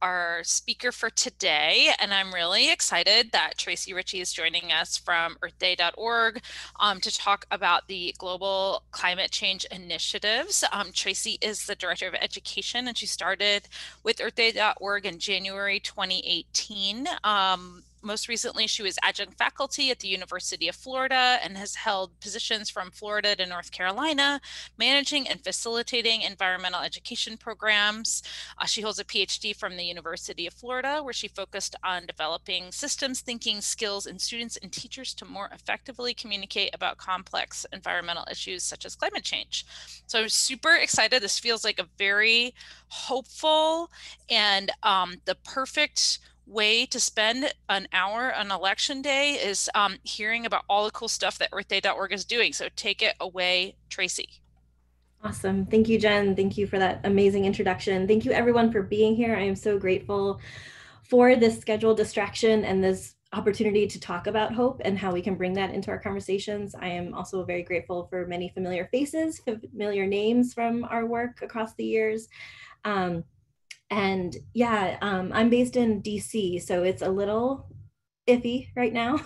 Our speaker for today, and I'm really excited that Tracie Richie is joining us from earthday.org to talk about the global climate change initiatives. Tracie is the Director of Education, and she started with earthday.org in January 2018. Most recently, she was adjunct faculty at the University of Florida and has held positions from Florida to North Carolina, managing and facilitating environmental education programs. She holds a PhD from the University of Florida, where she focused on developing systems thinking skills in students and teachers to more effectively communicate about complex environmental issues such as climate change. So I'm super excited. This feels like a very hopeful and the perfect way to spend an hour on election day is hearing about all the cool stuff that earthday.org is doing. So take it away, Tracie. Awesome. Thank you, Jen. Thank you for that amazing introduction. Thank you everyone for being here. I am so grateful for this scheduled distraction and this opportunity to talk about hope and how we can bring that into our conversations. I am also very grateful for many familiar faces, familiar names from our work across the years. I'm based in DC, so it's a little iffy right now.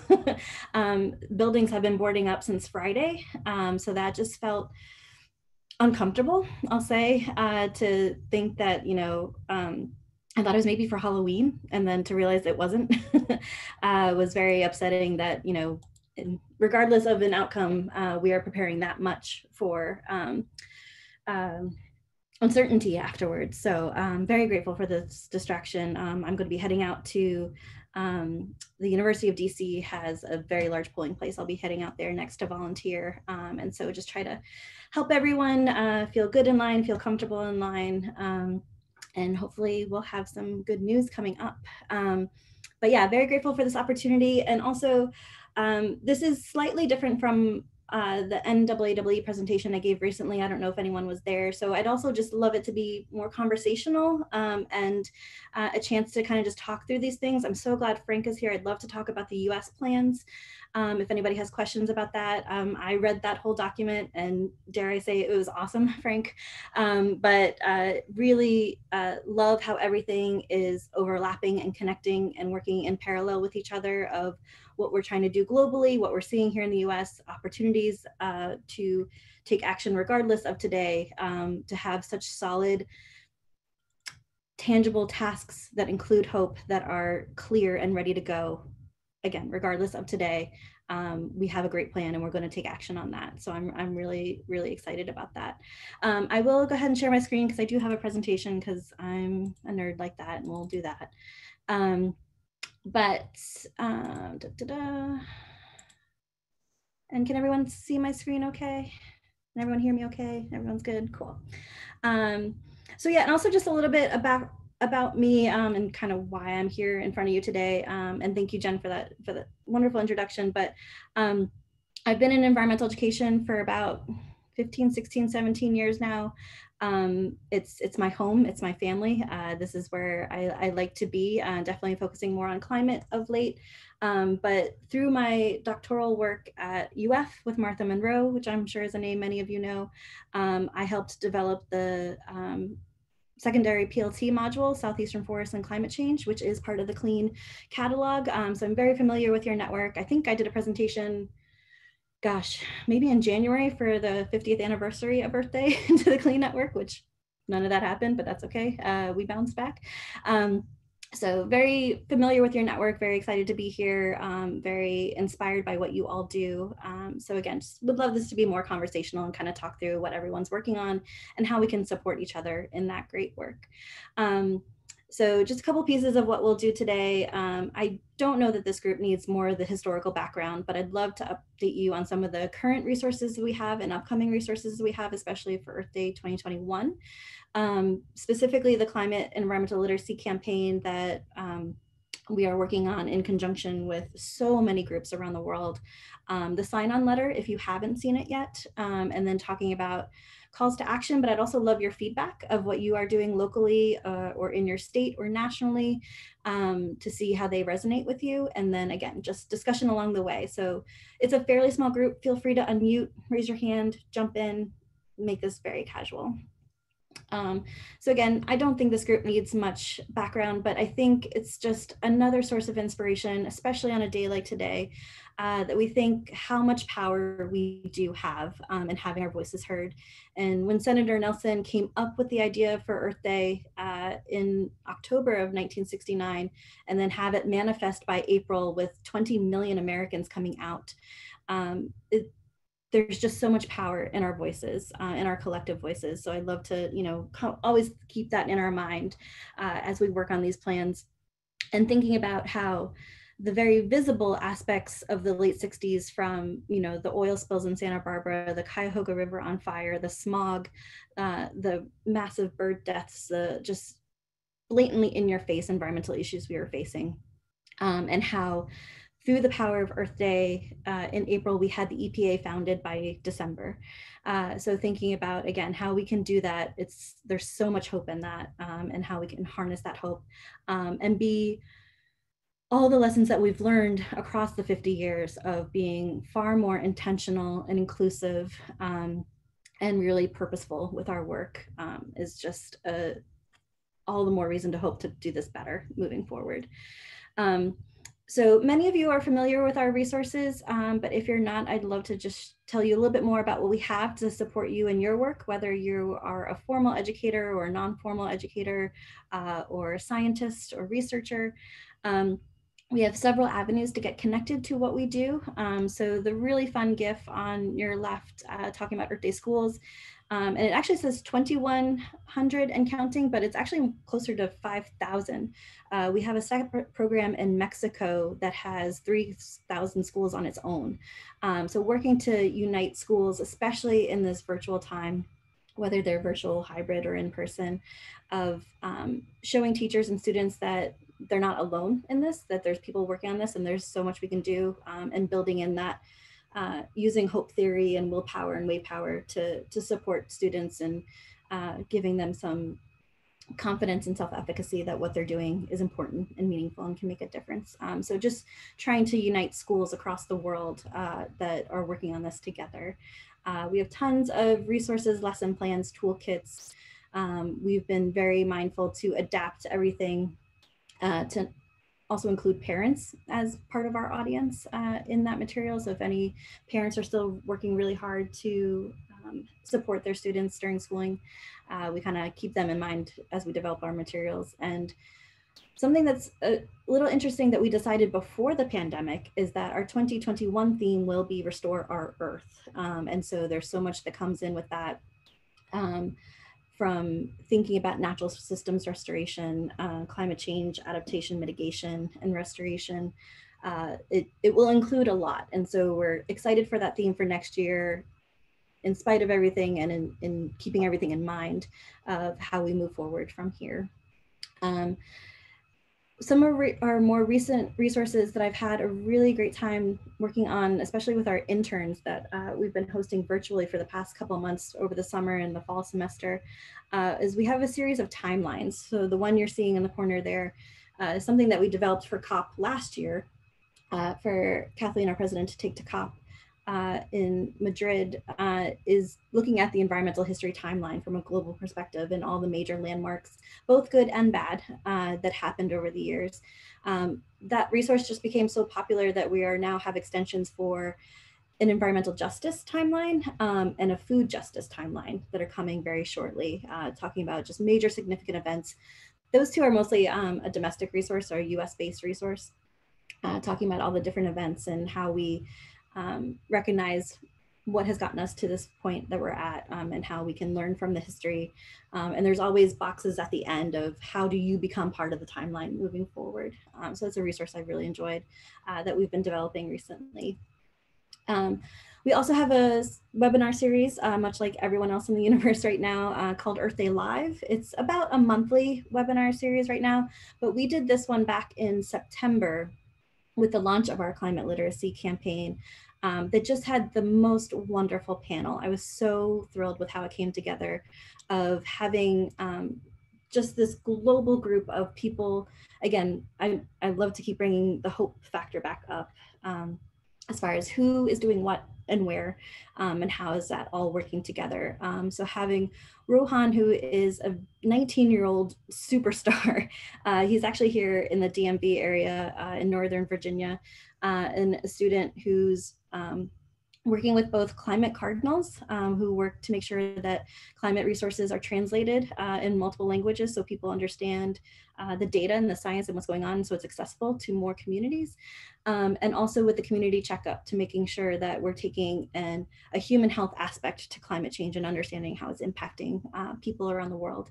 Buildings have been boarding up since Friday, so that just felt uncomfortable, I'll say, to think that, I thought it was maybe for Halloween, and then to realize it wasn't was very upsetting that, regardless of an outcome, we are preparing that much for uncertainty afterwards. So I'm very grateful for this distraction. I'm going to be heading out to the University of DC has a very large polling place. I'll be heading out there next to volunteer. And so just try to help everyone feel good in line, feel comfortable in line. And hopefully we'll have some good news coming up. But yeah, very grateful for this opportunity. And also this is slightly different from the NAAWE presentation I gave recently. I don't know if anyone was there. So I'd also just love it to be more conversational and a chance to kind of just talk through these things. I'm so glad Frank is here. I'd love to talk about the US plans. If anybody has questions about that. I read that whole document and dare I say it was awesome, Frank. But really love how everything is overlapping and connecting and working in parallel with each other of what we're trying to do globally, what we're seeing here in the US, opportunities to take action regardless of today, to have such solid, tangible tasks that include hope that are clear and ready to go. Again, regardless of today, we have a great plan and we're going to take action on that. So I'm really, really excited about that. I will go ahead and share my screen because I do have a presentation because I'm a nerd like that, and we'll do that. And can everyone see my screen okay? Can everyone hear me okay? Everyone's good? Cool. So yeah, and also just a little bit about me and kind of why I'm here in front of you today. And thank you, Jen, for that wonderful introduction. But I've been in environmental education for about 15, 16, 17 years now. It's my home, it's my family. This is where I like to be, definitely focusing more on climate of late. But through my doctoral work at UF with Martha Monroe, which I'm sure is a name many of you know, I helped develop the secondary PLT module, Southeastern Forests and Climate Change, which is part of the CLEAN catalog. So I'm very familiar with your network. I think I did a presentation, gosh, maybe in January for the 50th anniversary of Earth Day to the CLEAN network, which none of that happened, but that's okay. We bounced back. So very familiar with your network, very excited to be here, very inspired by what you all do. So again, just would love this to be more conversational and kind of talk through what everyone's working on and how we can support each other in that great work. So just a couple pieces of what we'll do today. I don't know that this group needs more of the historical background, but I'd love to update you on some of the current resources we have and upcoming resources we have, especially for Earth Day 2021. Specifically the climate and environmental literacy campaign that we are working on in conjunction with so many groups around the world. The Signon Letter, if you haven't seen it yet, and then talking about calls to action, but I'd also love your feedback of what you are doing locally or in your state or nationally to see how they resonate with you. And then again, just discussion along the way. So it's a fairly small group. Feel free to unmute, raise your hand, jump in, make this very casual. So again, I don't think this group needs much background, but I think it's just another source of inspiration, especially on a day like today, that we think how much power we do have in having our voices heard. And when Senator Nelson came up with the idea for Earth Day in October of 1969, and then have it manifest by April with 20 million Americans coming out, there's just so much power in our voices, in our collective voices. So I'd love to, always keep that in our mind as we work on these plans, and thinking about how the very visible aspects of the late 60s, from, the oil spills in Santa Barbara, the Cuyahoga River on fire, the smog, the massive bird deaths, the just blatantly in your face environmental issues we were facing, and how through the power of Earth Day in April, we had the EPA founded by December. So thinking about, again, how we can do that, there's so much hope in that, and how we can harness that hope, and be all the lessons that we've learned across the 50 years of being far more intentional and inclusive, and really purposeful with our work, is just all the more reason to hope to do this better moving forward. So many of you are familiar with our resources, but if you're not, I'd love to just tell you a little bit more about what we have to support you in your work, whether you are a formal educator or a non-formal educator, or a scientist or researcher. We have several avenues to get connected to what we do. So the really fun GIF on your left, talking about Earth Day schools, and it actually says 2,100 and counting, but it's actually closer to 5,000. We have a separate program in Mexico that has 3,000 schools on its own. So working to unite schools, especially in this virtual time, whether they're virtual, hybrid, or in person, of showing teachers and students that they're not alone in this, that there's people working on this, and there's so much we can do, and building in that, using hope theory and willpower and way power to support students, and giving them some confidence and self-efficacy that what they're doing is important and meaningful and can make a difference. So just trying to unite schools across the world that are working on this together. We have tons of resources, lesson plans, toolkits. We've been very mindful to adapt everything to also include parents as part of our audience in that material. So if any parents are still working really hard to support their students during schooling, we kind of keep them in mind as we develop our materials. And something that's a little interesting that we decided before the pandemic is that our 2021 theme will be Restore Our Earth. And so there's so much that comes in with that, from thinking about natural systems restoration, climate change, adaptation, mitigation, and restoration. It will include a lot. And so we're excited for that theme for next year, in spite of everything, and in keeping everything in mind of how we move forward from here. Some of our more recent resources that I've had a really great time working on, especially with our interns that we've been hosting virtually for the past couple of months over the summer and the fall semester, is we have a series of timelines. So the one you're seeing in the corner there is something that we developed for COP last year, for Kathleen, our president, to take to COP in Madrid, is looking at the environmental history timeline from a global perspective and all the major landmarks, both good and bad, that happened over the years. That resource just became so popular that we are now have extensions for an environmental justice timeline, and a food justice timeline that are coming very shortly, talking about just major significant events. Those two are mostly a domestic resource or a US-based resource, talking about all the different events and how we recognize what has gotten us to this point that we're at, and how we can learn from the history. And there's always boxes at the end of how do you become part of the timeline moving forward. So it's a resource I really enjoyed that we've been developing recently. We also have a webinar series, much like everyone else in the universe right now, called Earth Day Live. It's about a monthly webinar series right now, but we did this one back in September with the launch of our climate literacy campaign, that just had the most wonderful panel. I was so thrilled with how it came together, of having just this global group of people. Again, I love to keep bringing the hope factor back up. as far as who is doing what and where, and how is that all working together. So having Rohan, who is a 19-year-old superstar, he's actually here in the DMV area in Northern Virginia, and a student who's working with both climate cardinals who work to make sure that climate resources are translated in multiple languages so people understand the data and the science and what's going on so it's accessible to more communities. And also with the community checkup to making sure that we're taking a human health aspect to climate change and understanding how it's impacting people around the world.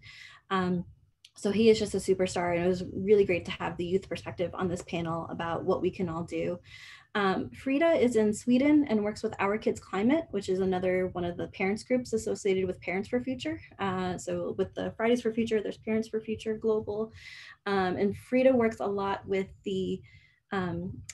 So he is just a superstar, and it was really great to have the youth perspective on this panel about what we can all do. Frida is in Sweden and works with Our Kids Climate, which is another one of the parents groups associated with Parents for Future. So with the Fridays for Future, there's Parents for Future Global. And Frida works a lot with the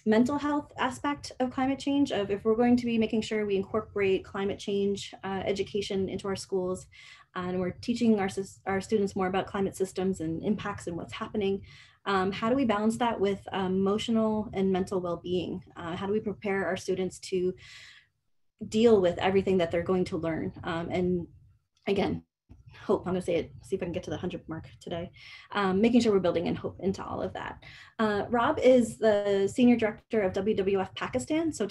mental health aspect of climate change, of if we're going to be making sure we incorporate climate change education into our schools, and we're teaching our students more about climate systems and impacts and what's happening. How do we balance that with emotional and mental well-being? How do we prepare our students to deal with everything that they're going to learn? And again, hope, I'm gonna say it, see if I can get to the 100 mark today, making sure we're building in hope into all of that. Rob is the Senior Director of WWF Pakistan, so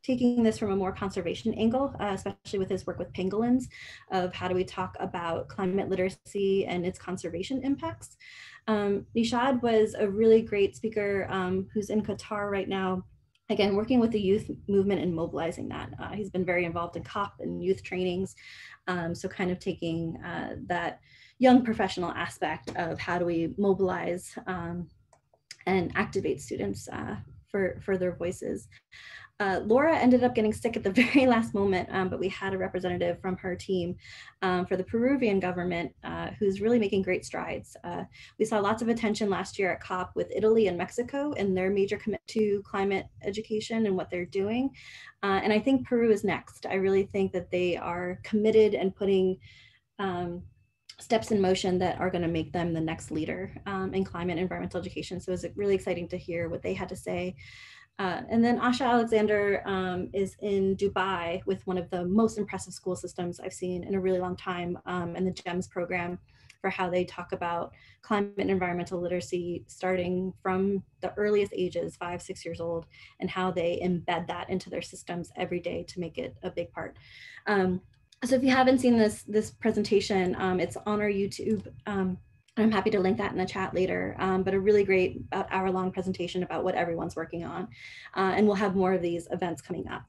taking this from a more conservation angle, especially with his work with pangolins, of how do we talk about climate literacy and its conservation impacts. Nishad was a really great speaker who's in Qatar right now, again, working with the youth movement and mobilizing that. He's been very involved in COP and youth trainings. So kind of taking that young professional aspect of how do we mobilize and activate students for their voices. Laura ended up getting sick at the very last moment, but we had a representative from her team for the Peruvian government who's really making great strides. We saw lots of attention last year at COP with Italy and Mexico and their major commitment to climate education and what they're doing. And I think Peru is next. I really think that they are committed and putting steps in motion that are going to make them the next leader in climate and environmental education. So it's really exciting to hear what they had to say. And then Asha Alexander is in Dubai with one of the most impressive school systems I've seen in a really long time, and the GEMS program, for how they talk about climate and environmental literacy starting from the earliest ages, 5, 6 years old, and how they embed that into their systems every day to make it a big part. So if you haven't seen this presentation, it's on our YouTube. I'm happy to link that in the chat later, but a really great about hour-long presentation about what everyone's working on. And we'll have more of these events coming up.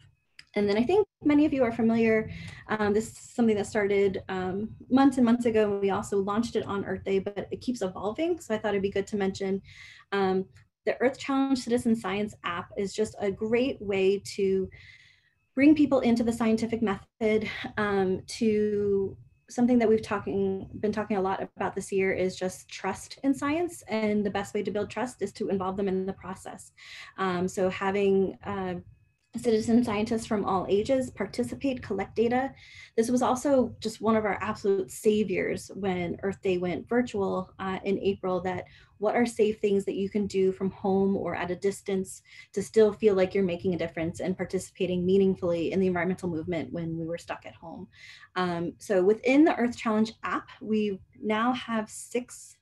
And then I think many of you are familiar, this is something that started months and months ago. We also launched it on Earth Day, but it keeps evolving. So I thought it'd be good to mention the Earth Challenge Citizen Science app is just a great way to bring people into the scientific method, to something that we've been talking a lot about this year is just trust in science. And the best way to build trust is to involve them in the process. So having citizen scientists from all ages participate, collect data. This was also just one of our absolute saviors when Earth Day went virtual in April, that what are safe things that you can do from home or at a distance to still feel like you're making a difference and participating meaningfully in the environmental movement when we were stuck at home. So within the Earth Challenge app, we now have six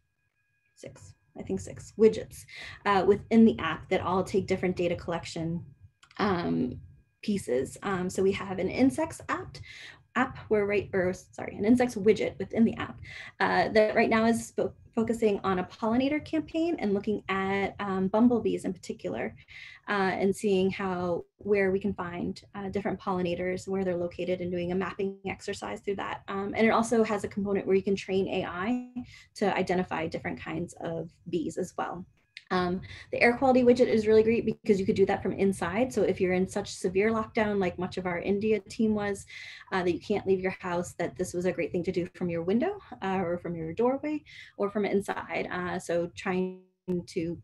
widgets within the app that all take different data collection pieces. So we have an insects app where an insects widget within the app that right now is focusing on a pollinator campaign and looking at bumblebees in particular, and seeing where we can find different pollinators, where they're located, and doing a mapping exercise through that. And it also has a component where you can train AI to identify different kinds of bees as well. The air quality widget is really great because you could do that from inside. So if you're in such severe lockdown, like much of our India team was, that you can't leave your house, that this was a great thing to do from your window or from your doorway or from inside. So trying to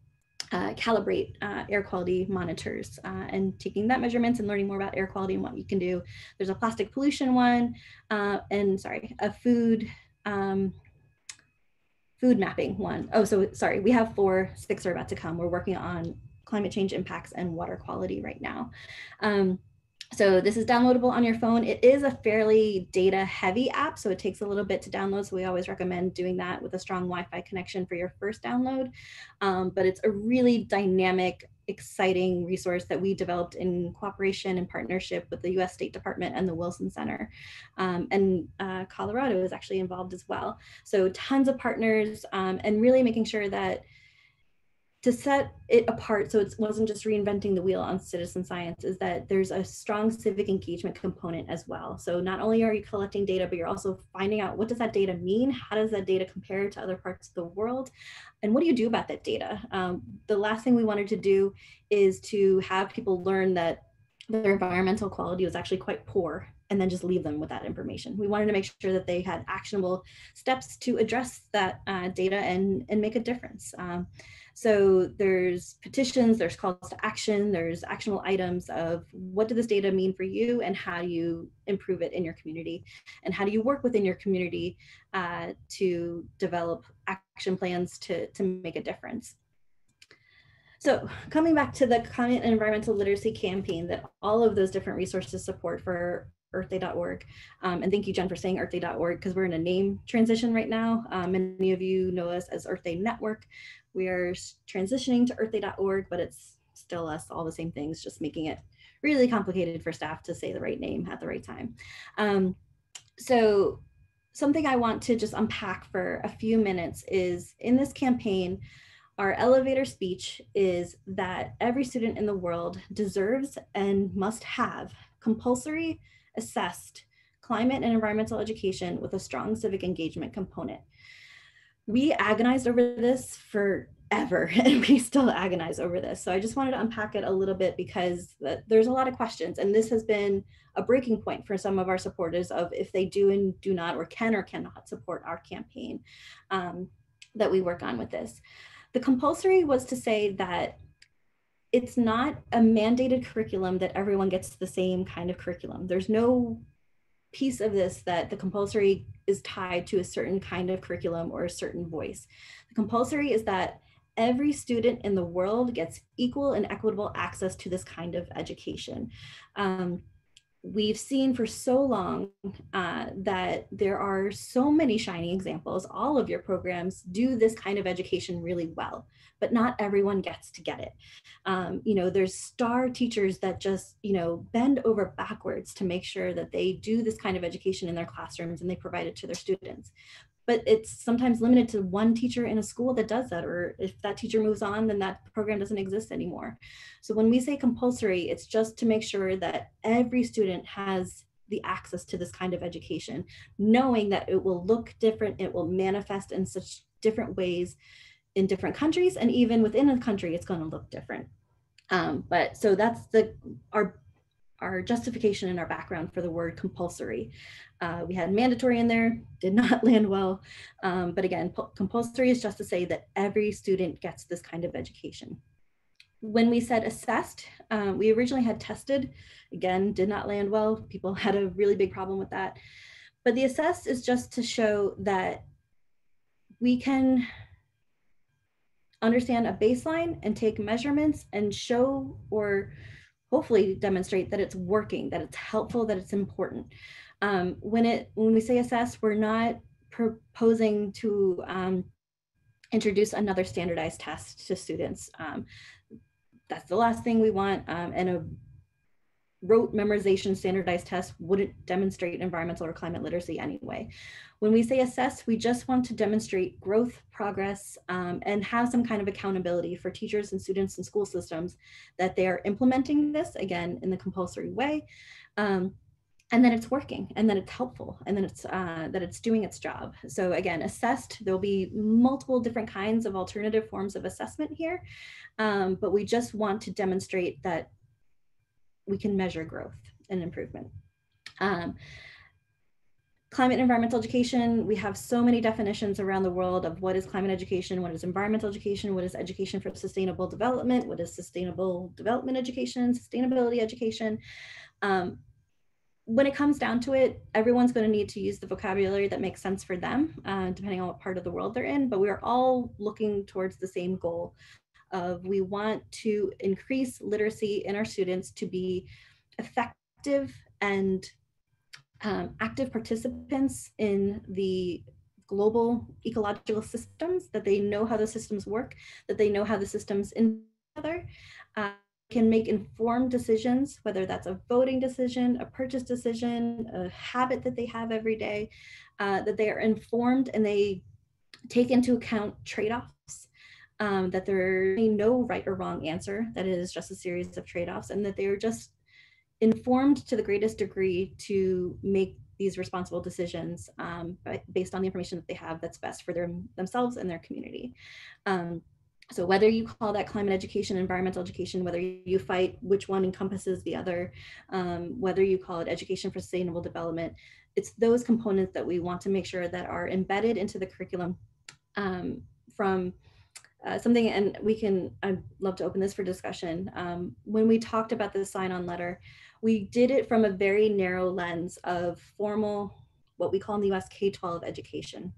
calibrate air quality monitors and taking that measurements and learning more about air quality and what you can do. There's a plastic pollution one, a food mapping one. Oh, so sorry, we have 4, 6 are about to come. We're working on climate change impacts and water quality right now. So this is downloadable on your phone. It is a fairly data heavy app, so it takes a little bit to download. So we always recommend doing that with a strong Wi-Fi connection for your first download. But it's a really dynamic, exciting resource that we developed in cooperation and partnership with the US State Department and the Wilson Center. Colorado is actually involved as well. So tons of partners, and really making sure that to set it apart, so it wasn't just reinventing the wheel on citizen science, is that there's a strong civic engagement component as well. So not only are you collecting data, but you're also finding out, what does that data mean? How does that data compare to other parts of the world? And what do you do about that data? The last thing we wanted to do is to have people learn that their environmental quality was actually quite poor and then just leave them with that information. We wanted to make sure that they had actionable steps to address that data and make a difference. So there's petitions, there's calls to action, there's actionable items of what does this data mean for you and how do you improve it in your community? And how do you work within your community to develop action plans to make a difference? So coming back to the climate and environmental literacy campaign that all of those different resources support for earthday.org. And thank you, Jen, for saying earthday.org, because we're in a name transition right now. Many of you know us as Earth Day Network. We are transitioning to earthday.org, but it's still us, all the same things, just making it really complicated for staff to say the right name at the right time. So something I want to just unpack for a few minutes is, in this campaign, our elevator speech is that every student in the world deserves and must have compulsory, assessed climate and environmental education with a strong civic engagement component. We agonized over this forever, and we still agonize over this. So I just wanted to unpack it a little bit, because there's a lot of questions, and this has been a breaking point for some of our supporters of if they do and do not, or can or cannot support our campaign that we work on with this. The compulsory was to say that it's not a mandated curriculum that everyone gets the same kind of curriculum. There's no piece of this that the compulsory is tied to a certain kind of curriculum or a certain voice. The compulsory is that every student in the world gets equal and equitable access to this kind of education. We've seen for so long that there are so many shining examples. All of your programs do this kind of education really well, but not everyone gets to get it. There's star teachers that just, bend over backwards to make sure that they do this kind of education in their classrooms and they provide it to their students. But it's sometimes limited to one teacher in a school that does that, or if that teacher moves on, then that program doesn't exist anymore. So when we say compulsory, it's just to make sure that every student has the access to this kind of education, knowing that it will look different, it will manifest in such different ways in different countries, and even within a country, it's going to look different. But so that's our justification and our background for the word compulsory. We had mandatory in there, did not land well. But again, compulsory is just to say that every student gets this kind of education. When we said assessed, we originally had tested, again, did not land well. People had a really big problem with that. But the assessed is just to show that we can understand a baseline and take measurements and show, or hopefully demonstrate, that it's working, that it's helpful, that it's important. When we say assess, we're not proposing to introduce another standardized test to students. That's the last thing we want, and a rote memorization standardized test wouldn't demonstrate environmental or climate literacy anyway. When we say assess, we just want to demonstrate growth, progress, and have some kind of accountability for teachers and students and school systems that they are implementing this, again, in the compulsory way, and then it's working, and then it's helpful, and then it's that it's doing its job. So again, assessed, there'll be multiple different kinds of alternative forms of assessment here, but we just want to demonstrate that we can measure growth and improvement. Climate and environmental education, we have so many definitions around the world of what is climate education, what is environmental education, what is education for sustainable development, what is sustainable development education, sustainability education. When it comes down to it, everyone's going to need to use the vocabulary that makes sense for them, depending on what part of the world they're in, but we are all looking towards the same goal of we want to increase literacy in our students to be effective and active participants in the global ecological systems, that they know how the systems work, that they know how the systems in together, can make informed decisions, whether that's a voting decision, a purchase decision, a habit that they have every day, that they are informed and they take into account trade-offs, that there is no right or wrong answer, that it is just a series of trade-offs, and that they are just informed to the greatest degree to make these responsible decisions based on the information that they have that's best for themselves and their community. So whether you call that climate education, environmental education, whether you fight which one encompasses the other, whether you call it education for sustainable development, it's those components that we want to make sure that are embedded into the curriculum from something, and I'd love to open this for discussion. When we talked about the sign-on letter, we did it from a very narrow lens of formal, what we call in the US, K-12 education.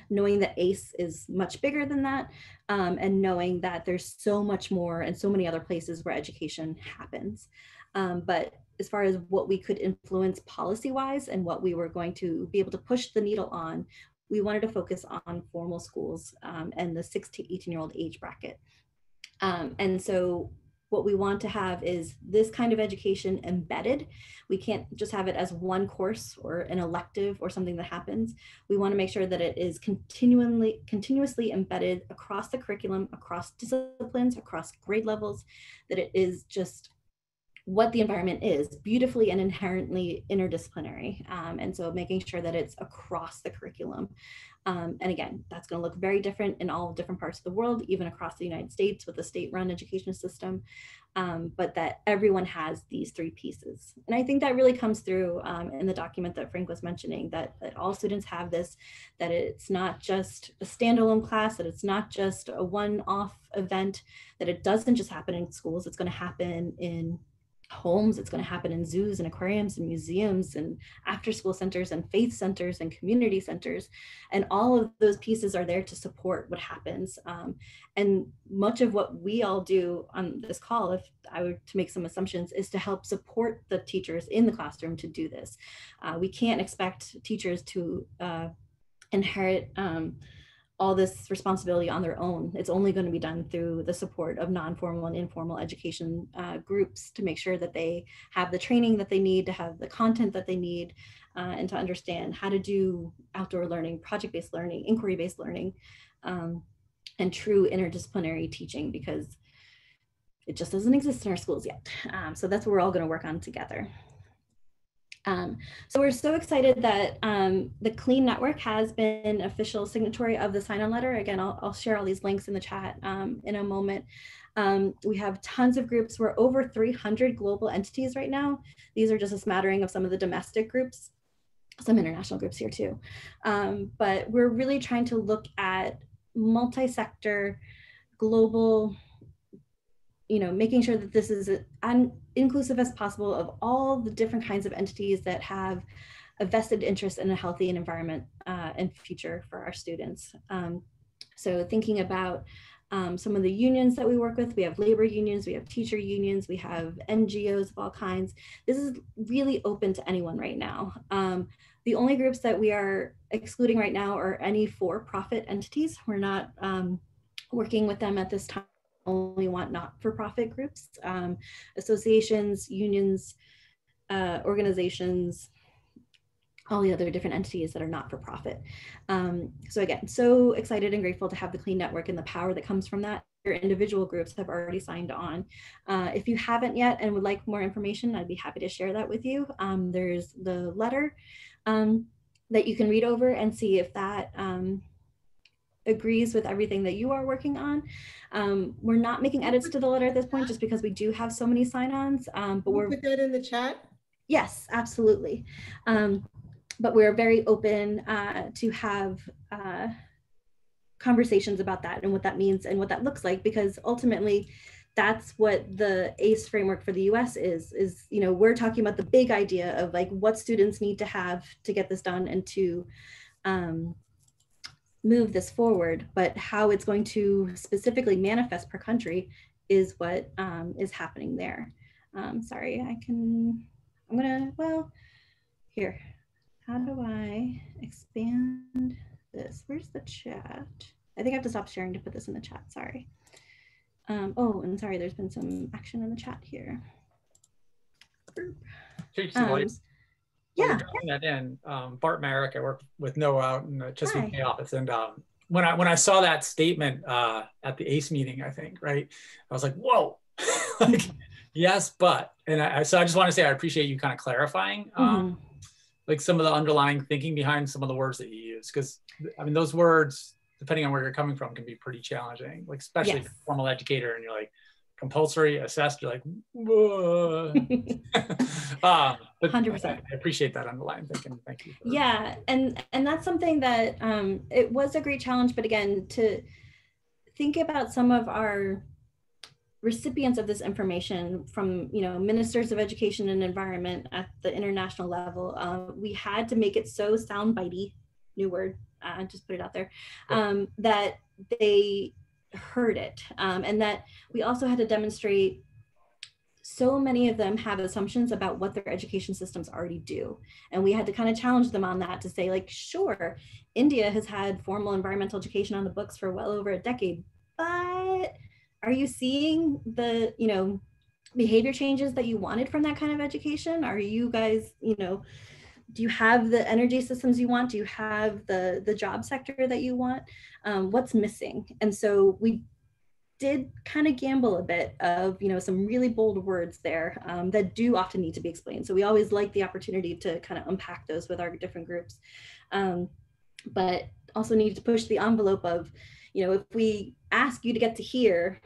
Knowing that ACE is much bigger than that, and knowing that there's so much more and so many other places where education happens. But as far as what we could influence policy-wise and what we were going to be able to push the needle on, we wanted to focus on formal schools and the 6 to 18-year-old age bracket. And so what we want to have is this kind of education embedded. We can't just have it as one course or an elective or something that happens. We want to make sure that it is continuously embedded across the curriculum, across disciplines, across grade levels, that it is just what the environment is, beautifully and inherently interdisciplinary. And so making sure that it's across the curriculum. And again, that's going to look very different in all different parts of the world, even across the United States with the state-run education system, but that everyone has these 3 pieces. And I think that really comes through in the document that Frank was mentioning, that all students have this, that it's not just a standalone class, that it's not just a one-off event, that it doesn't just happen in schools, it's going to happen in homes, it's going to happen in zoos and aquariums and museums and after school centers and faith centers and community centers, and all of those pieces are there to support what happens. And much of what we all do on this call, if I were to make some assumptions, is to help support the teachers in the classroom to do this. We can't expect teachers to inherit all this responsibility on their own. It's only going to be done through the support of non-formal and informal education groups to make sure that they have the training that they need, to have the content that they need, and to understand how to do outdoor learning, project-based learning, inquiry-based learning, and true interdisciplinary teaching, because it just doesn't exist in our schools yet. So that's what we're all going to work on together. So we're so excited that the Clean Network has been official signatory of the sign-on letter. Again, I'll share all these links in the chat in a moment. We have tons of groups. We're over 300 global entities right now. These are just a smattering of some of the domestic groups, some international groups here too. But we're really trying to look at multi-sector, global, making sure that this is as inclusive as possible of all the different kinds of entities that have a vested interest in a healthy environment and future for our students. So thinking about some of the unions that we work with, we have labor unions, we have teacher unions, we have NGOs of all kinds. This is really open to anyone right now. The only groups that we are excluding right now are any for-profit entities. We're not working with them at this time. Only want not-for-profit groups, associations, unions, organizations, all the other different entities that are not-for-profit. So again, so excited and grateful to have the Clean Network and the power that comes from that. Your individual groups have already signed on. If you haven't yet and would like more information, I'd be happy to share that with you. There's the letter that you can read over and see if that agrees with everything that you are working on. We're not making edits to the letter at this point just because we do have so many sign-ons, but we're put that in the chat. Yes, absolutely. But we're very open to have conversations about that and what that means and what that looks like, because ultimately that's what the ACE framework for the US is, we're talking about the big idea of like what students need to have to get this done and to move this forward, but how it's going to specifically manifest per country is what is happening there. Sorry, I'm gonna, well, here, how do I expand this? Where's the chat? I think I have to stop sharing to put this in the chat, sorry. Oh, and sorry, there's been some action in the chat here. Tracie, while you're dropping that in, Bart Merrick, I work with Noah out in the Chesapeake Bay office, and when I saw that statement at the ACE meeting, I think, right, I was like, whoa, like, yes, but, and so I just want to say I appreciate you kind of clarifying like some of the underlying thinking behind some of the words that you use, because I mean those words, depending on where you're coming from, can be pretty challenging, like especially if you're a formal educator and you're like compulsory, assessed, you're like, but 100%. I appreciate that underlying thinking. Thank you. Yeah, and that's something that it was a great challenge, but again, to think about some of our recipients of this information from, you know, ministers of education and environment at the international level, we had to make it so soundbitey, new word, just put it out there, that they heard it, and that we also had to demonstrate so many of them have assumptions about what their education systems already do. And we had to kind of challenge them on that to say, like, sure, India has had formal environmental education on the books for well over a decade, but are you seeing the, you know, behavior changes that you wanted from that kind of education? Are you guys, you know, do you have the energy systems you want? Do you have the job sector that you want? What's missing? And so we did kind of gamble a bit of, you know, some really bold words there that do often need to be explained. So we always like the opportunity to kind of unpack those with our different groups, but also need to push the envelope of, you know, if we ask you to get to here,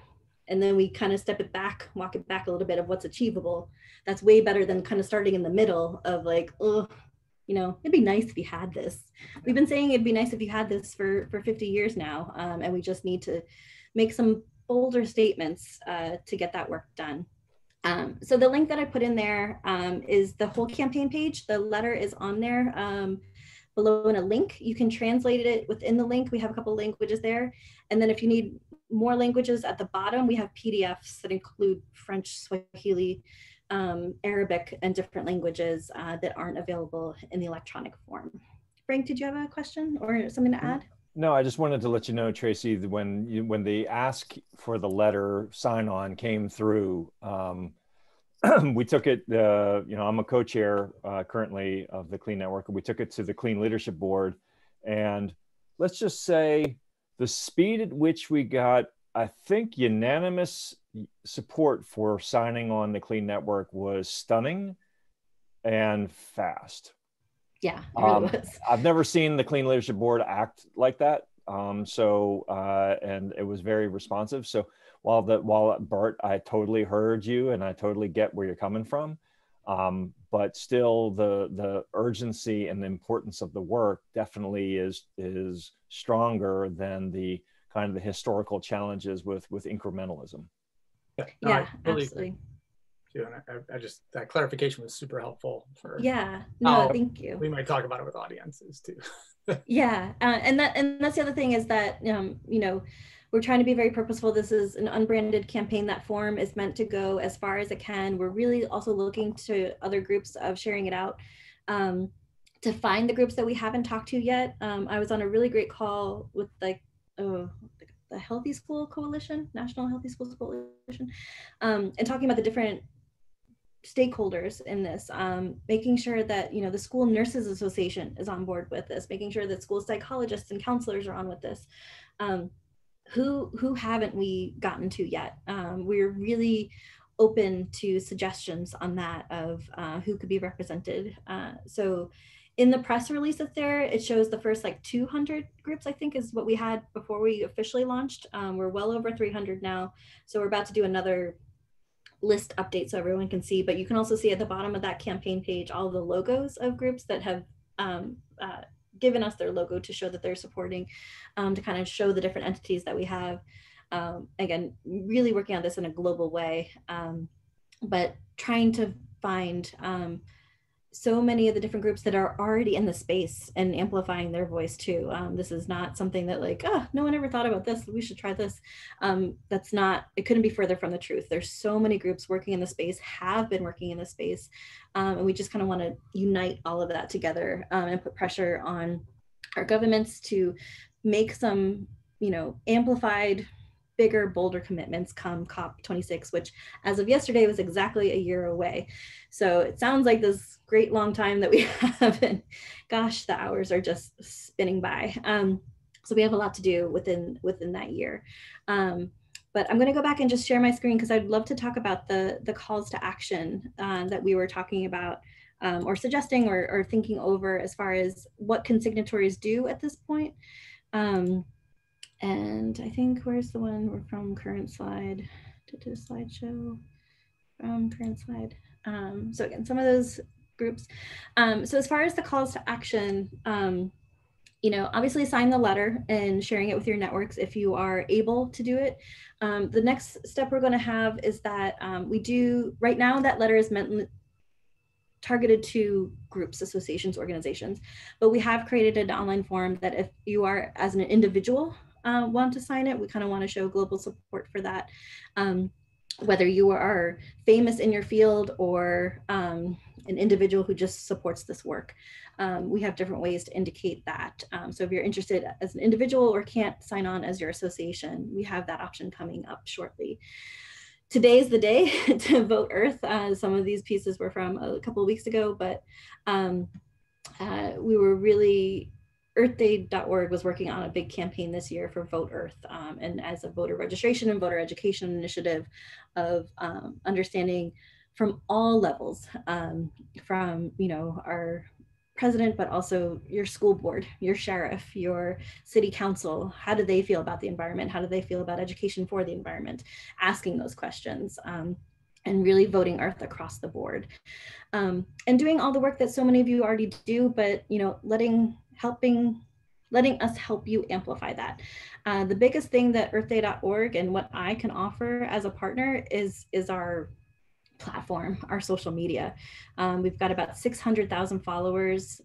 and then we kind of step it back, walk it back a little bit of what's achievable, that's way better than kind of starting in the middle of like, oh, you know, it'd be nice if you had this. We've been saying it'd be nice if you had this for 50 years now, and we just need to make some bolder statements to get that work done. So the link that I put in there is the whole campaign page. The letter is on there below in a link. You can translate it within the link. We have a couple languages there. And then if you need more languages at the bottom, we have PDFs that include French, Swahili, Arabic, and different languages that aren't available in the electronic form. Frank, did you have a question or something to add? No, I just wanted to let you know, Tracie, when the ask for the letter sign-on came through, we took it, you know, I'm a co-chair currently of the Clean Network, and we took it to the Clean Leadership Board. And let's just say the speed at which we got, I think, unanimous support for signing on the Clean Network was stunning and fast. Yeah, it really was. I've never seen the Clean Leadership Board act like that. And it was very responsive. So while Bart, I totally heard you and I totally get where you're coming from. But still the urgency and the importance of the work definitely is stronger than the kind of the historical challenges with incrementalism. Yeah, really absolutely. And I just, that clarification was super helpful for thank you. We might talk about it with audiences too. Yeah, and that's the other thing is that you know, we're trying to be very purposeful. This is an unbranded campaign. That form is meant to go as far as it can. We're really also looking to other groups of sharing it out to find the groups that we haven't talked to yet. I was on a really great call with like the Healthy School Coalition, National Healthy Schools Coalition, and talking about the different stakeholders in this, making sure that, you know, the School Nurses Association is on board with this, making sure that school psychologists and counselors are on with this. Who haven't we gotten to yet? We're really open to suggestions on that of who could be represented. So in the press release up there, it shows the first like 200 groups, I think, is what we had before we officially launched. We're well over 300 now. So we're about to do another list update so everyone can see, but you can also see at the bottom of that campaign page all the logos of groups that have given us their logo to show that they're supporting, to kind of show the different entities that we have. Again, really working on this in a global way, but trying to find so many of the different groups that are already in the space and amplifying their voice too. This is not something that like, oh, no one ever thought about this, we should try this. That's not, it couldn't be further from the truth. There's so many groups working in the space, have been working in the space, and we just kind of want to unite all of that together and put pressure on our governments to make some, you know, amplified, bigger, bolder commitments come COP26, which as of yesterday was exactly a year away. So it sounds like this great long time that we have, and gosh, the hours are just spinning by. So we have a lot to do within that year. But I'm going to go back and just share my screen because I'd love to talk about the calls to action that we were talking about, or suggesting or thinking over as far as what can signatories do at this point. And I think, where's the one we're from current slide, to slideshow from current slide. So again, some of those groups. So as far as the calls to action, you know, obviously sign the letter and sharing it with your networks if you are able to do it. The next step we're going to have is that we do, right now that letter is targeted to groups, associations, organizations, but we have created an online form that if you are as an individual want to sign it, we kind of want to show global support for that. Whether you are famous in your field or an individual who just supports this work. We have different ways to indicate that. So if you're interested as an individual or can't sign on as your association, we have that option coming up shortly. Today's the day to vote Earth. Some of these pieces were from a couple of weeks ago, but we were really, earthday.org was working on a big campaign this year for Vote Earth, and as a voter registration and voter education initiative of understanding from all levels, from, you know, our president, but also your school board, your sheriff, your city council. How do they feel about the environment? How do they feel about education for the environment? Asking those questions and really voting Earth across the board. And doing all the work that so many of you already do, but, you know, letting us help you amplify that. The biggest thing that earthday.org and what I can offer as a partner is our platform, our social media. We've got about 600,000 followers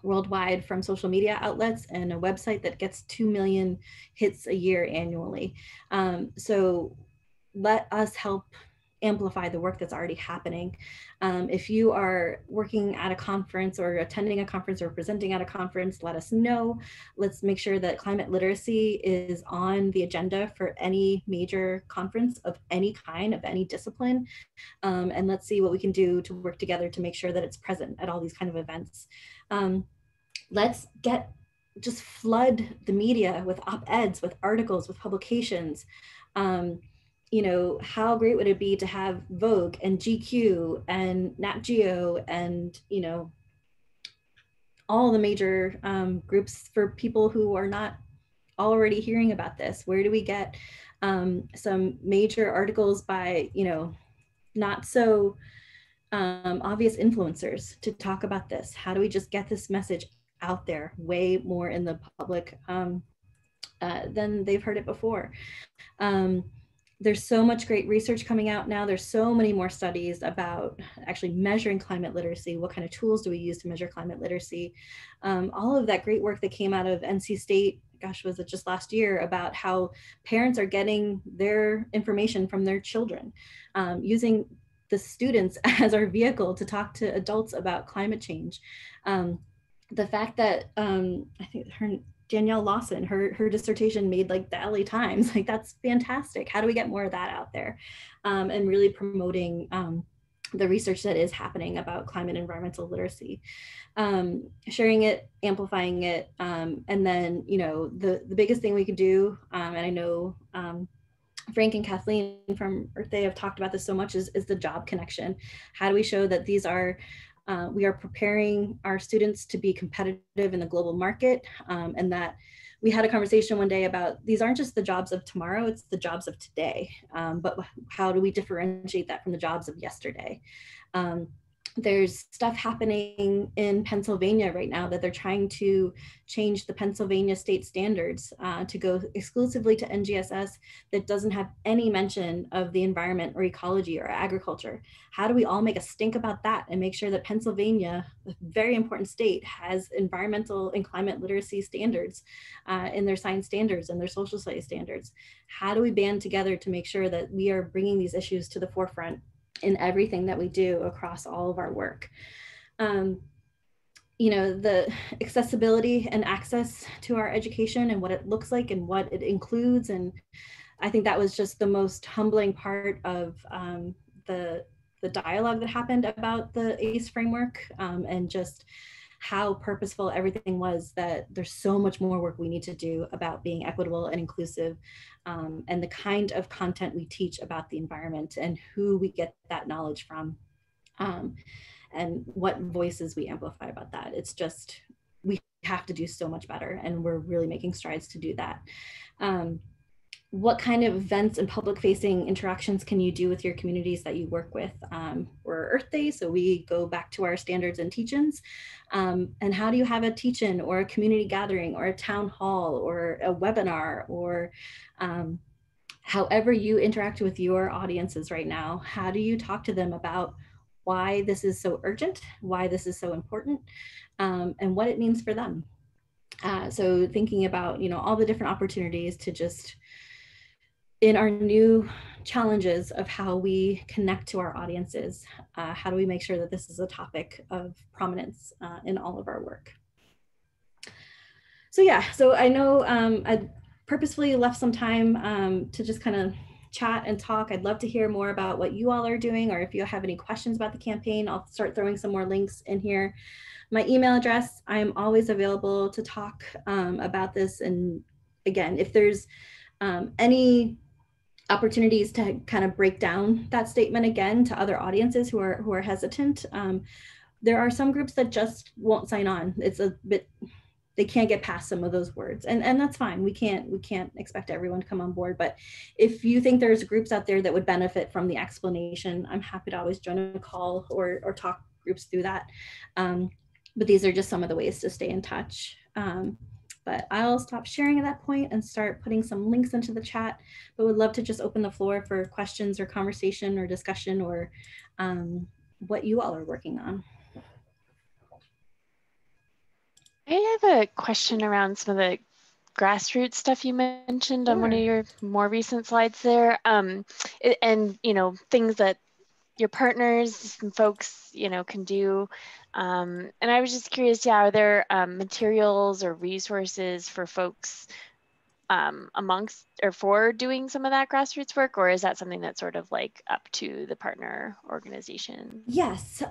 worldwide from social media outlets and a website that gets 2 million hits a year annually. So let us help amplify the work that's already happening. If you are working at a conference or attending a conference or presenting at a conference, let us know. Let's make sure that climate literacy is on the agenda for any major conference of any kind, of any discipline. And let's see what we can do to work together to make sure that it's present at all these kind of events. Let's just flood the media with op-eds, with articles, with publications. You know, how great would it be to have Vogue and GQ and Nat Geo and, you know, all the major groups for people who are not already hearing about this? Where do we get some major articles by, you know, not so obvious influencers to talk about this? How do we just get this message out there way more in the public than they've heard it before? There's so much great research coming out now. There's so many more studies about actually measuring climate literacy. What kind of tools do we use to measure climate literacy? All of that great work that came out of NC State, gosh, was it just last year, about how parents are getting their information from their children, using the students as our vehicle to talk to adults about climate change. The fact that I think Danielle Lawson, her dissertation made like the LA Times, like that's fantastic. How do we get more of that out there? And really promoting the research that is happening about climate and environmental literacy, sharing it, amplifying it, and then, you know, the biggest thing we could do, and I know Frank and Kathleen from Earth Day have talked about this so much, is the job connection. How do we show that these are we are preparing our students to be competitive in the global market, and that we had a conversation one day about these aren't just the jobs of tomorrow, it's the jobs of today, but how do we differentiate that from the jobs of yesterday? There's stuff happening in Pennsylvania right now that they're trying to change the Pennsylvania state standards to go exclusively to NGSS that doesn't have any mention of the environment or ecology or agriculture. How do we all make a stink about that and make sure that Pennsylvania, a very important state, has environmental and climate literacy standards in their science standards and their social studies standards? How do we band together to make sure that we are bringing these issues to the forefront in everything that we do across all of our work? You know, the accessibility and access to our education and what it looks like and what it includes. And I think that was just the most humbling part of the dialogue that happened about the ACE framework, and just how purposeful everything was, that there's so much more work we need to do about being equitable and inclusive, and the kind of content we teach about the environment and who we get that knowledge from, and what voices we amplify about that. It's just, we have to do so much better, and we're really making strides to do that. What kind of events and public facing interactions can you do with your communities that you work with? We're Earth Day, so we go back to our standards and teach-ins. And how do you have a teach-in or a community gathering or a town hall or a webinar, or however you interact with your audiences right now? How do you talk to them about why this is so urgent, why this is so important, and what it means for them? So thinking about, you know, all the different opportunities to just, in our new challenges of how we connect to our audiences, how do we make sure that this is a topic of prominence in all of our work? So yeah, so I know I purposefully left some time to just kind of chat and talk. I'd love to hear more about what you all are doing, or if you have any questions about the campaign, I'll start throwing some more links in here. My email address, I'm always available to talk about this. And again, if there's any opportunities to kind of break down that statement again to other audiences who are hesitant, there are some groups that just won't sign on. It's a bit, they can't get past some of those words, and that's fine. We can't expect everyone to come on board. But if you think there's groups out there that would benefit from the explanation, I'm happy to always join a call or talk groups through that. But these are just some of the ways to stay in touch. But I'll stop sharing at that point and start putting some links into the chat, but would love to just open the floor for questions or conversation or discussion, or what you all are working on. I have a question around some of the grassroots stuff you mentioned on one of your more recent slides there, and you know, things that your partners and folks, you know, can do. And I was just curious, yeah, are there materials or resources for folks amongst or for doing some of that grassroots work, or is that something that's sort of like up to the partner organization? Yes,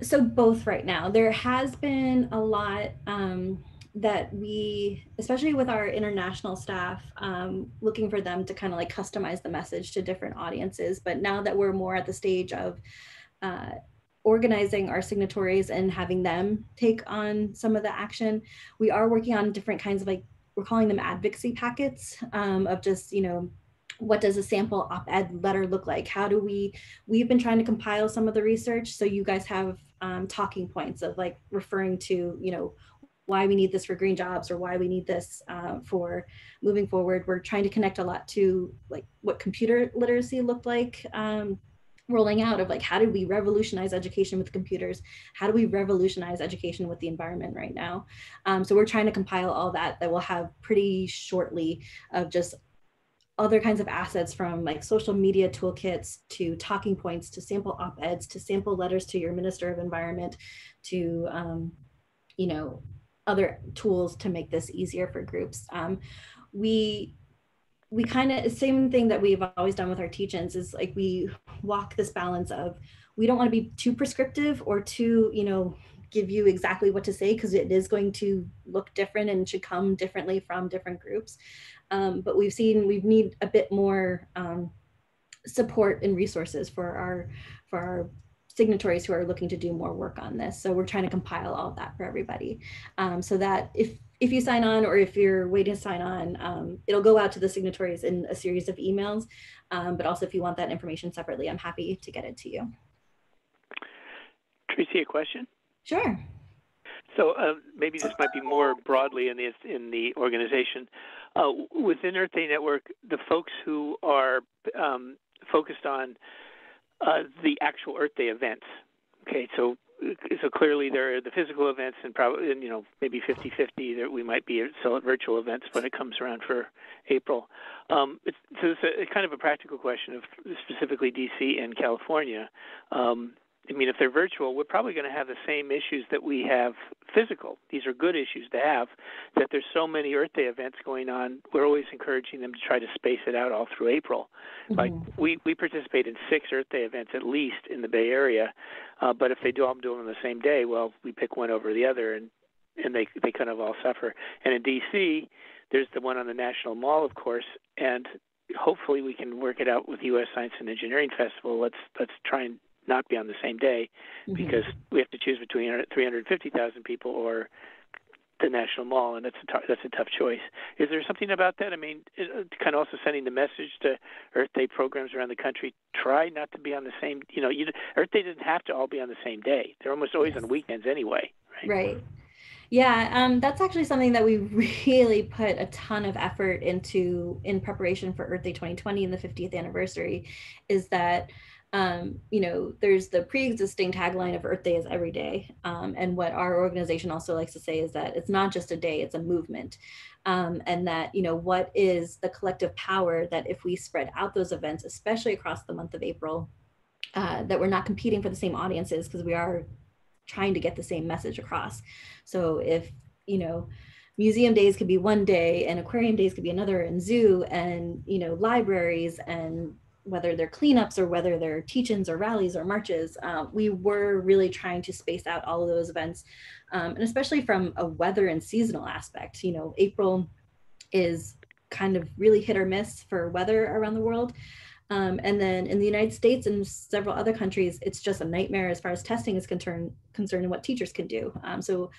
so both right now. There has been a lot that we, especially with our international staff, looking for them to kind of like customize the message to different audiences. But now that we're more at the stage of organizing our signatories and having them take on some of the action, we are working on different kinds of, like, we're calling them advocacy packets, of just, you know, what does a sample op-ed letter look like? How do we've been trying to compile some of the research, so you guys have talking points of like referring to, you know, why we need this for green jobs, or why we need this for moving forward. We're trying to connect a lot to like what computer literacy looked like, rolling out of like, how did we revolutionize education with computers? How do we revolutionize education with the environment right now? So we're trying to compile all that we'll have pretty shortly, of just other kinds of assets, from like social media toolkits to talking points to sample op-eds to sample letters to your Minister of Environment, to you know, other tools to make this easier for groups. We kind of, same thing that we've always done with our teach-ins, is like we walk this balance of, we don't want to be too prescriptive or too, you know, give you exactly what to say, because it is going to look different and should come differently from different groups. But we need a bit more support and resources for our signatories who are looking to do more work on this. So we're trying to compile all of that for everybody, so that if you sign on, or if you're waiting to sign on, it'll go out to the signatories in a series of emails. But also, if you want that information separately, I'm happy to get it to you. Tracie, a question? Sure. So maybe this might be more broadly in the organization. Within Earth Day Network, the folks who are focused on the actual Earth Day events. Okay, so clearly there are the physical events, and probably maybe 50-50 that we might be still at virtual events when it comes around for April. It's a kind of a practical question of specifically DC and California. I mean, if they're virtual, we're probably going to have the same issues that we have physical. These are good issues to have, that there's so many Earth Day events going on. We're always encouraging them to try to space it out all through April. Mm-hmm. Like we participate in 6 Earth Day events at least in the Bay Area, but if they do them on the same day, well, we pick one over the other, and they kind of all suffer. And in D.C., there's the one on the National Mall, of course, and hopefully we can work it out with U.S. Science and Engineering Festival. Let's try and not be on the same day, because we have to choose between 350,000 people or the National Mall, and that's a tough choice. Is there something about that? I mean, kind of also sending the message to Earth Day programs around the country: try not to be on the same. Earth Day doesn't have to all be on the same day. They're almost always on weekends anyway. Right. Yeah, that's actually something that we really put a ton of effort into in preparation for Earth Day 2020 and the 50th anniversary. Is that there's the pre-existing tagline of Earth Day is every day. And what our organization also likes to say is that it's not just a day, it's a movement. And that, what is the collective power that if we spread out those events, especially across the month of April, that we're not competing for the same audiences, because we are trying to get the same message across. So if, museum days could be one day and aquarium days could be another, and zoo and, libraries, and whether they're cleanups or whether they're teach-ins or rallies or marches, we were really trying to space out all of those events. And especially from a weather and seasonal aspect, April is kind of really hit or miss for weather around the world. And then in the United States and several other countries, it's just a nightmare as far as testing is concerned and what teachers can do. So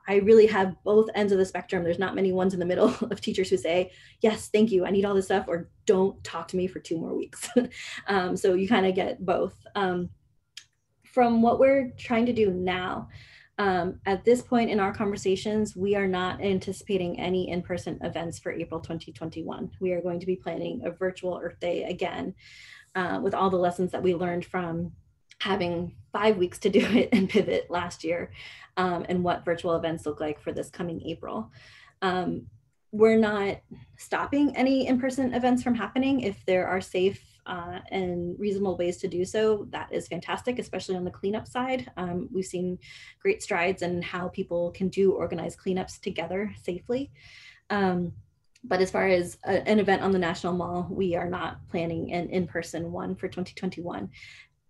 I really have both ends of the spectrum. There's not many ones in the middle of teachers who say, yes, thank you, I need all this stuff, or don't talk to me for 2 more weeks. So you kind of get both. From what we're trying to do now, at this point in our conversations, we are not anticipating any in-person events for April 2021. We are going to be planning a virtual Earth Day again, with all the lessons that we learned from having 5 weeks to do it and pivot last year, and what virtual events look like for this coming April. We're not stopping any in-person events from happening. If there are safe and reasonable ways to do so, that is fantastic, especially on the cleanup side. We've seen great strides in how people can do organized cleanups together safely. But as far as an event on the National Mall, we are not planning an in-person one for 2021.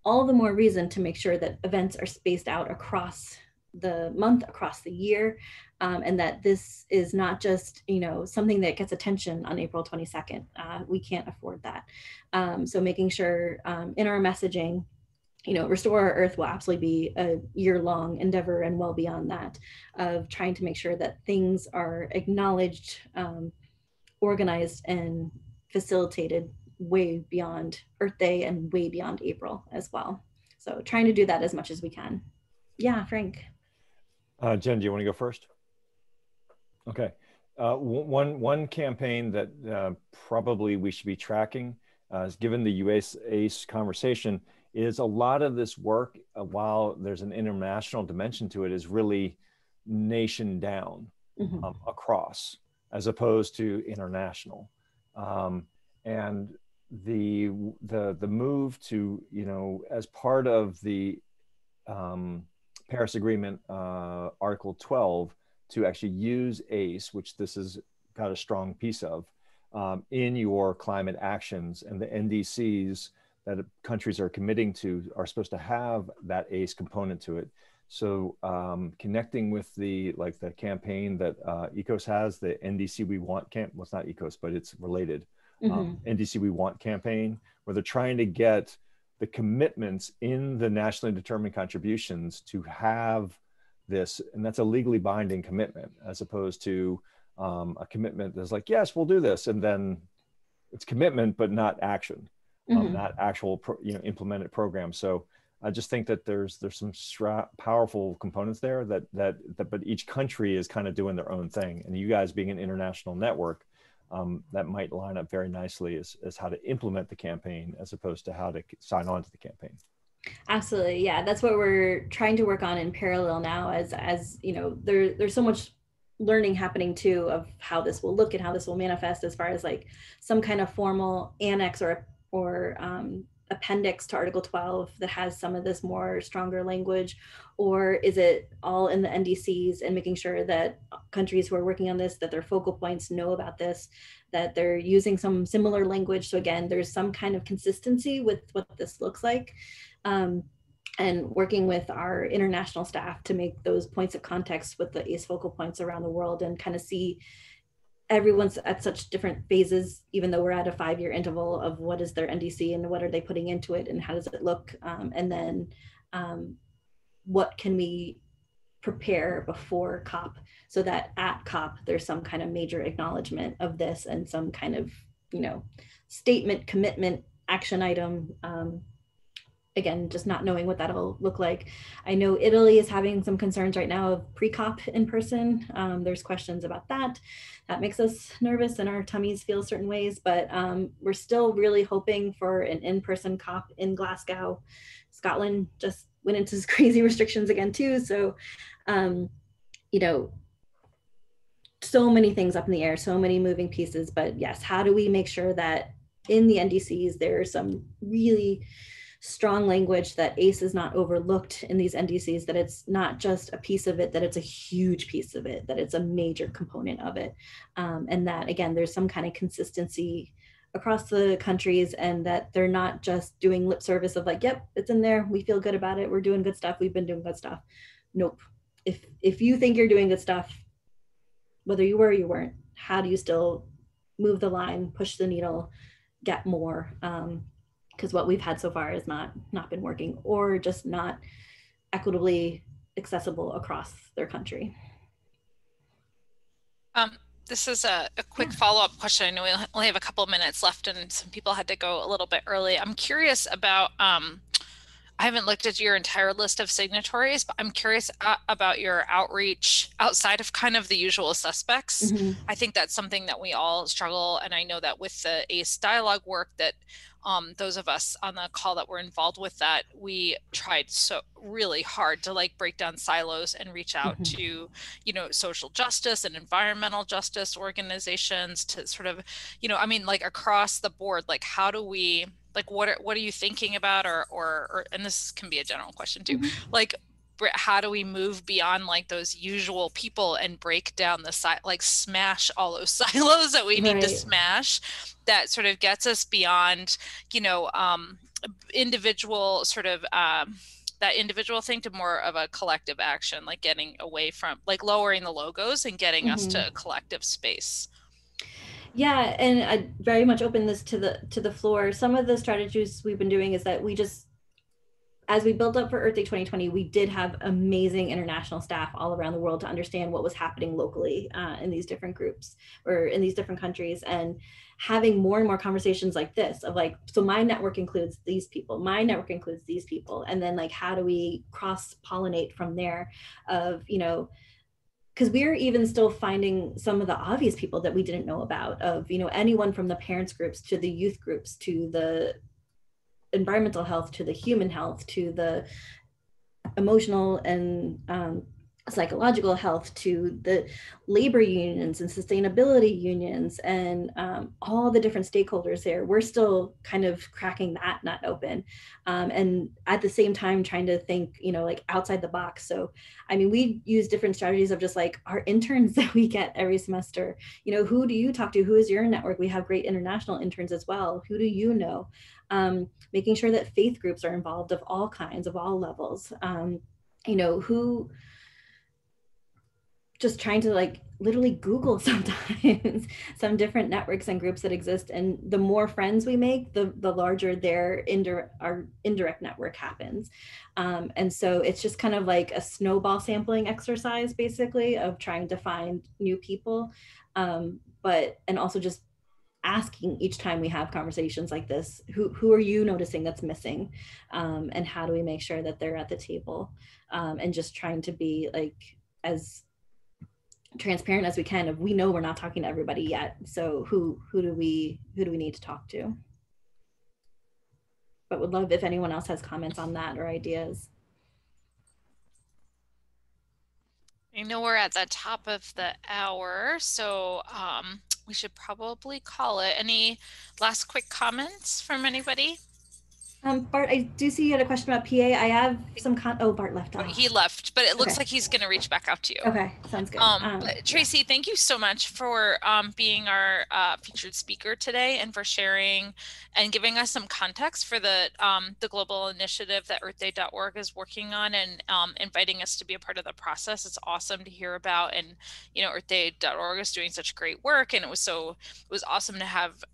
All the more reason to make sure that events are spaced out across the month, across the year, and that this is not just, something that gets attention on April 22nd. We can't afford that. So making sure in our messaging, Restore Our Earth will absolutely be a year-long endeavor, and well beyond that, of trying to make sure that things are acknowledged, organized, and facilitated way beyond Earth Day and way beyond April as well. So trying to do that as much as we can. Yeah, Frank. Jen, do you want to go first? Okay. One campaign that probably we should be tracking, given the US ACE conversation, is a lot of this work, while there's an international dimension to it, is really nation down, across, as opposed to international. And the move to, as part of the Paris Agreement, Article 12, to actually use ACE, which this has got a strong piece of, in your climate actions, and the NDCs that countries are committing to are supposed to have that ACE component to it. So connecting with the campaign that ECOS has, the NDC We Want well, it's not ECOS, but it's related. NDC We Want campaign, where they're trying to get the commitments in the nationally determined contributions to have this, and that's a legally binding commitment, as opposed to a commitment that's like, yes, we'll do this, and then it's commitment but not action, not actual implemented program. So I just think that there's some powerful components there but each country is kind of doing their own thing. And you guys being an international network, that might line up very nicely as how to implement the campaign as opposed to how to sign on to the campaign. Absolutely. Yeah, that's what we're trying to work on in parallel now as you know, there's so much learning happening too of how this will look and how this will manifest as far as like some kind of formal annex or appendix to Article 12 that has some of this more stronger language, or is it all in the NDCs and making sure that countries who are working on this, that their focal points know about this, that they're using some similar language. So again, there's some kind of consistency with what this looks like. And working with our international staff to make those points of context with the ACE focal points around the world and kind of see everyone's at such different phases, even though we're at a 5-year interval of what is their NDC and what are they putting into it and how does it look? And then what can we prepare before COP so that at COP there's some kind of major acknowledgement of this and some kind of, you know, statement, commitment, action item. Again, just not knowing what that'll look like. I know Italy is having some concerns right now of pre-COP in person. There's questions about that. That makes us nervous and our tummies feel certain ways, but we're still really hoping for an in-person COP in Glasgow. Scotland just went into crazy restrictions again too. So, you know, so many things up in the air, so many moving pieces, but yes, how do we make sure that in the NDCs, there's some really strong language that ACE is not overlooked in these NDCs, that it's not just a piece of it, that it's a huge piece of it, that it's a major component of it. And that, again, there's some kind of consistency across the countries and that they're not just doing lip service of like, yep, it's in there, we feel good about it, we're doing good stuff, we've been doing good stuff. Nope. If you think you're doing good stuff, whether you were or you weren't, how do you still move the line, push the needle, get more? Because what we've had so far has not been working or just not equitably accessible across their country. This is a quick follow-up question. I know we only have a couple of minutes left and some people had to go a little bit early. I'm curious about, I haven't looked at your entire list of signatories, but I'm curious about your outreach outside of kind of the usual suspects. Mm-hmm. I think that's something that we all struggle. And I know that with the ACE dialogue work that those of us on the call that were involved with that, we tried so really hard to like break down silos and reach out mm-hmm. to, you know, social justice and environmental justice organizations to sort of, you know, I mean, like across the board, like how do we, like, what are you thinking about or and this can be a general question too, mm-hmm. like, how do we move beyond like those usual people and break down the like smash all those silos that we need to smash that sort of gets us beyond, you know, individual sort of that individual thing to more of a collective action, like getting away from like lowering the logos and getting mm-hmm. us to a collective space. Yeah, and I very much open this to the floor. Some of the strategies we've been doing is that we just, as we built up for Earth Day 2020, we did have amazing international staff all around the world to understand what was happening locally in these different groups or in these different countries, and having more and more conversations like this of like, so my network includes these people, my network includes these people, and then like, how do we cross-pollinate from there of, you know, because we're even still finding some of the obvious people that we didn't know about of, you know, anyone from the parents groups to the youth groups to the environmental health to the human health to the emotional and psychological health to the labor unions and sustainability unions and all the different stakeholders there. We're still kind of cracking that nut open and at the same time trying to think, you know, like outside the box. So, I mean, we use different strategies of just like our interns that we get every semester. You know, who do you talk to? Who is your network? We have great international interns as well. Who do you know? Making sure that faith groups are involved of all kinds, of all levels. You know, who, just trying to like literally Google sometimes some different networks and groups that exist. And the more friends we make, the larger our indirect network happens. And so it's just kind of like a snowball sampling exercise, basically, of trying to find new people, and also just asking each time we have conversations like this, who are you noticing that's missing, and how do we make sure that they're at the table, and just trying to be like as transparent as we can. Of we know we're not talking to everybody yet, so who do we need to talk to? But would love if anyone else has comments on that or ideas. I know we're at the top of the hour, so we should probably call it. Any last quick comments from anybody? Bart, I do see you had a question about PA. I have some oh, Bart left. Oh. He left, but it looks like he's going to reach back out to you. Okay, sounds good. But Tracie, thank you so much for being our featured speaker today and for sharing and giving us some context for the global initiative that earthday.org is working on, and inviting us to be a part of the process. It's awesome to hear about, and earthday.org is doing such great work, and it was awesome to have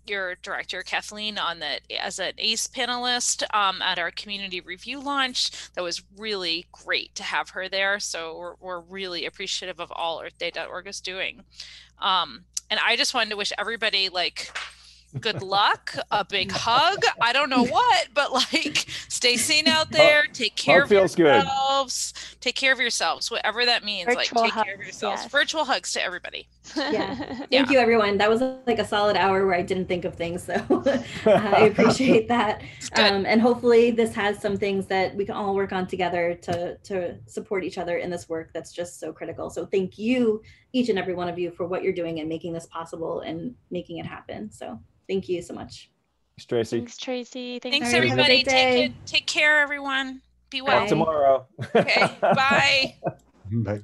your director Kathleen on as an ACE panelist at our community review launch. That was really great to have her there. So we're really appreciative of all earthday.org is doing. And I just wanted to wish everybody good luck, a big hug. I don't know what, but stay sane out there. Take care of yourselves. Good. Take care of yourselves, whatever that means. Virtual take hugs, care of yourselves. yes. Virtual hugs to everybody. Yeah. Thank you, everyone. That was a solid hour where I didn't think of things, so I appreciate that. And hopefully this has some things that we can all work on together to support each other in this work that's just so critical. So thank you, each and every one of you, for what you're doing and making this possible and making it happen. So thank you so much. Thanks, Tracie. Thanks, Tracie. Thanks everybody. Take care, everyone. Be well. Tomorrow. Okay. Bye. Bye.